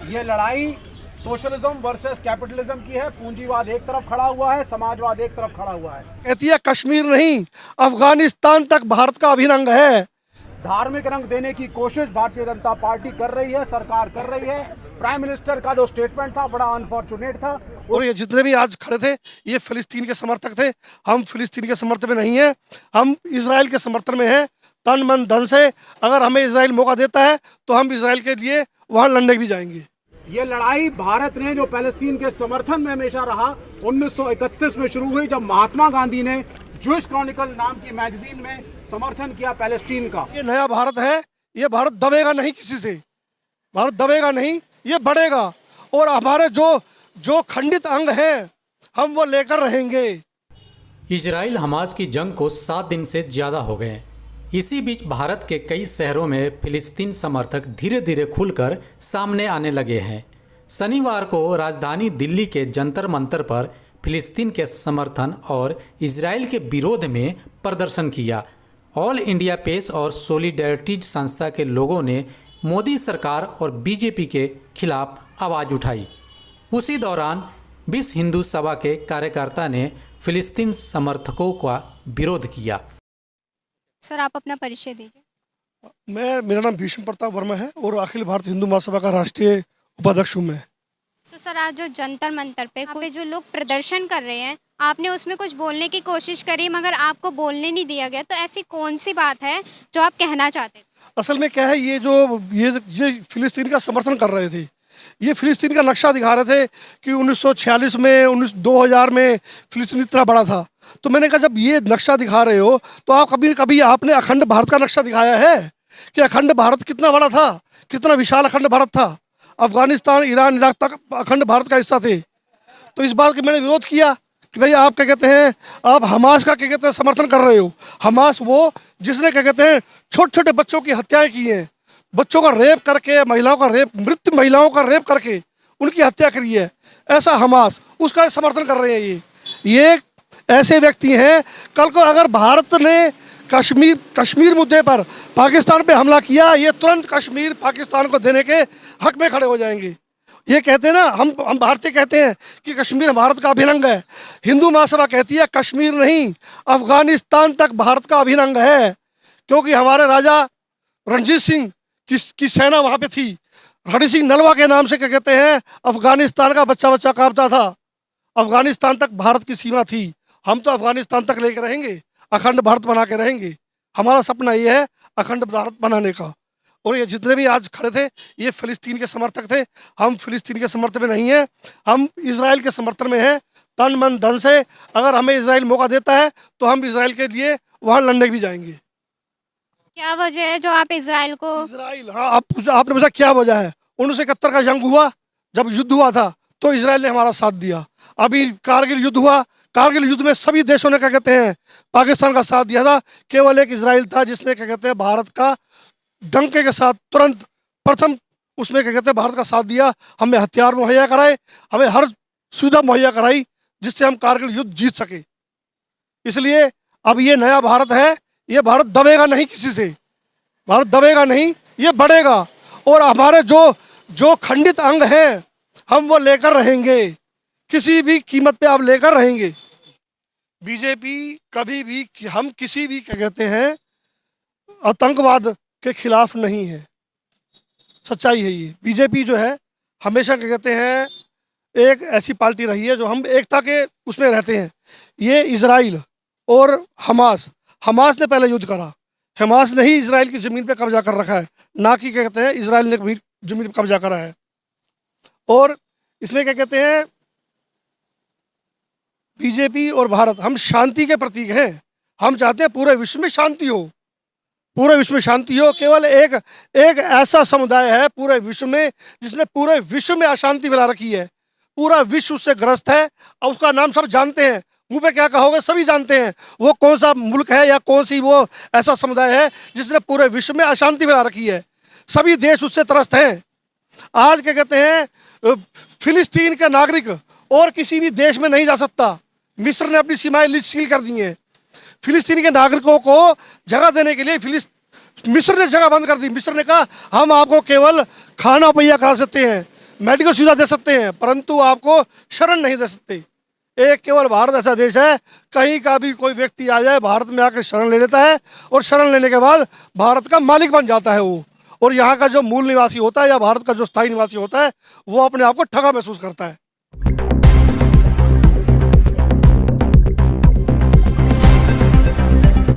ये लड़ाई socialism versus capitalism की है। पूंजीवाद एक तरफ खड़ा हुआ है, समाजवाद एक तरफ खड़ा हुआ है। कहती है कश्मीर नहीं, अफगानिस्तान तक भारत का अभिन्न अंग है। धार्मिक रंग देने की कोशिश भारतीय जनता पार्टी कर रही है, सरकार कर रही है। प्राइम मिनिस्टर का जो स्टेटमेंट था बड़ा अनफॉर्चुनेट था। और ये जितने भी आज खड़े थे ये फिलिस्तीन के समर्थक थे। हम फिलिस्तीन के समर्थन में नहीं है, हम इजराइल के समर्थन में हैं तन मन धन से। अगर हमें इजराइल मौका देता है तो हम इजराइल के लिए वहां लड़ने भी जाएंगे। ये लड़ाई भारत ने जो पैलेस्टीन के समर्थन में हमेशा रहा, 1931 में शुरू हुई जब महात्मा गांधी ने ज्यूइश क्रॉनिकल नाम की मैगजीन में समर्थन किया पैलेस्टीन का। ये नया भारत है, ये भारत दबेगा नहीं किसी से, भारत दबेगा नहीं, ये बढ़ेगा। और हमारे जो खंडित अंग हैं हम वो लेकर रहेंगे। इजराइल हमास की जंग को 7 दिन से ज़्यादा हो गए। इसी बीच भारत के कई शहरों में फिलिस्तीन समर्थक धीरे धीरे खुलकर सामने आने लगे हैं। शनिवार को राजधानी दिल्ली के जंतर मंतर पर फिलिस्तीन के समर्थन और इजराइल के विरोध में प्रदर्शन किया। ऑल इंडिया पेस और सोलिडेरिटी संस्था के लोगों ने मोदी सरकार और बीजेपी के खिलाफ आवाज़ उठाई। उसी दौरान विश्व हिंदू सभा के कार्यकर्ता ने फिलिस्तीन समर्थकों का विरोध किया। सर, आप अपना परिचय दीजिए। मेरा नाम भीष्म प्रताप वर्मा है और अखिल भारत हिंदू महासभा का राष्ट्रीय उपाध्यक्ष हूँ मैं। तो सर, आज जो जंतर मंतर पे जो लोग प्रदर्शन कर रहे हैं, आपने उसमें कुछ बोलने की कोशिश करी मगर आपको बोलने नहीं दिया गया, तो ऐसी कौन सी बात है जो आप कहना चाहते थे? असल में क्या है, ये फिलिस्तीन का समर्थन कर रहे थे। ये फिलिस्तीन का नक्शा दिखा रहे थे कि 1946 में 2000 में फिलिस्तीन इतना बड़ा था। तो मैंने कहा जब ये नक्शा दिखा रहे हो तो आप कभी आपने अखंड भारत का नक्शा दिखाया है कि अखंड भारत कितना बड़ा था, कितना विशाल अखंड भारत था। अफगानिस्तान, ईरान, इराक तक अखंड भारत का हिस्सा थे। तो इस बात के मैंने विरोध किया कि भाई आप क्या कहते हैं, आप हमास का क्या कहते हैं समर्थन कर रहे हो। हमास वो जिसने क्या कहते हैं छोटे छोटे बच्चों की हत्याएं की हैं, बच्चों का रेप करके, मृत महिलाओं का रेप करके उनकी हत्या करी है, ऐसा हमास, उसका समर्थन कर रहे हैं। ये ऐसे व्यक्ति हैं, कल को अगर भारत ने कश्मीर मुद्दे पर पाकिस्तान पे हमला किया, ये तुरंत कश्मीर पाकिस्तान को देने के हक में खड़े हो जाएंगे। ये कहते हैं ना, हम भारतीय कहते हैं कि कश्मीर भारत का अभिन्न अंग है। हिंदू महासभा कहती है कश्मीर नहीं, अफगानिस्तान तक भारत का अभिन्न अंग है, क्योंकि हमारे राजा रणजीत सिंह की सेना वहाँ पे थी। हरि सिंह नलवा के नाम से क्या कहते हैं अफगानिस्तान का बच्चा बच्चा कांपता था। अफगानिस्तान तक भारत की सीमा थी। हम तो अफगानिस्तान तक लेकर रहेंगे, अखंड भारत बना के रहेंगे। हमारा सपना ये है अखंड भारत बनाने का। और ये जितने भी आज खड़े थे ये फिलिस्तीन के समर्थक थे। हम फिलिस्तीन के समर्थन में नहीं है, हम इजराइल के समर्थन में हैं तन मन धन से। अगर हमें इजराइल मौका देता है तो हम इजराइल के लिए वहाँ लड़ने भी जाएंगे। क्या वजह है जो आप इजराइल हाँ, आपने पूछा क्या वजह है। 1971 का जंग हुआ, जब युद्ध हुआ था तो इजराइल ने हमारा साथ दिया। अभी कारगिल युद्ध हुआ, कारगिल युद्ध में सभी देशों ने क्या कहते हैं पाकिस्तान का साथ दिया था। केवल एक इजराइल था जिसने क्या कहते हैं भारत का डंके के साथ तुरंत प्रथम उसमें क्या कहते हैं भारत का साथ दिया। हमें हथियार मुहैया कराए, हमें हर सुविधा मुहैया कराई जिससे हम कारगिल युद्ध जीत सके। इसलिए अब ये नया भारत है, ये भारत दबेगा नहीं किसी से, भारत दबेगा नहीं, ये बढ़ेगा। और हमारे जो खंडित अंग हैं हम वो लेकर रहेंगे, किसी भी कीमत पे आप लेकर रहेंगे। बीजेपी कभी भी हम किसी भी क्या कहते हैं आतंकवाद के खिलाफ नहीं है, सच्चाई है ये। बीजेपी जो है हमेशा क्या कहते हैं एक ऐसी पार्टी रही है जो हम एकता के उसमें रहते हैं। ये इजराइल और हमास ने पहले युद्ध करा, हमास ने ही इजराइल की ज़मीन पे कब्जा कर रखा है, ना कि क्या कहते हैं इजराइल ने ज़मीन पे कब्जा करा है। और इसमें क्या कहते हैं बीजेपी और भारत हम शांति के प्रतीक हैं। हम चाहते हैं पूरे विश्व में शांति हो, पूरे विश्व में शांति हो। केवल एक ऐसा समुदाय है पूरे विश्व में जिसने पूरे विश्व में अशांति फैला रखी है, पूरा विश्व उससे ग्रस्त है। और उसका नाम सब जानते हैं, मुंह पे क्या कहोगे सभी जानते हैं वो कौन सा मुल्क है या कौन सी वो ऐसा समुदाय है जिसने पूरे विश्व में अशांति फैला रखी है। सभी देश उससे त्रस्त हैं। आज क्या कहते हैं फिलिस्तीन का नागरिक और किसी भी देश में नहीं जा सकता। मिस्र ने अपनी सीमाएं सील कर दी हैं। फिलिस्तीन के नागरिकों को जगह देने के लिए मिस्र ने जगह बंद कर दी। मिस्र ने कहा हम आपको केवल खाना मुहैया करा सकते हैं, मेडिकल सुविधा दे सकते हैं, परंतु आपको शरण नहीं दे सकते। एक केवल भारत ऐसा देश है, कहीं का भी कोई व्यक्ति आ जाए भारत में आकर शरण ले लेता है, और शरण लेने के बाद भारत का मालिक बन जाता है वो। और यहाँ का जो मूल निवासी होता है या भारत का जो स्थायी निवासी होता है, वो अपने आप को ठगा महसूस करता है।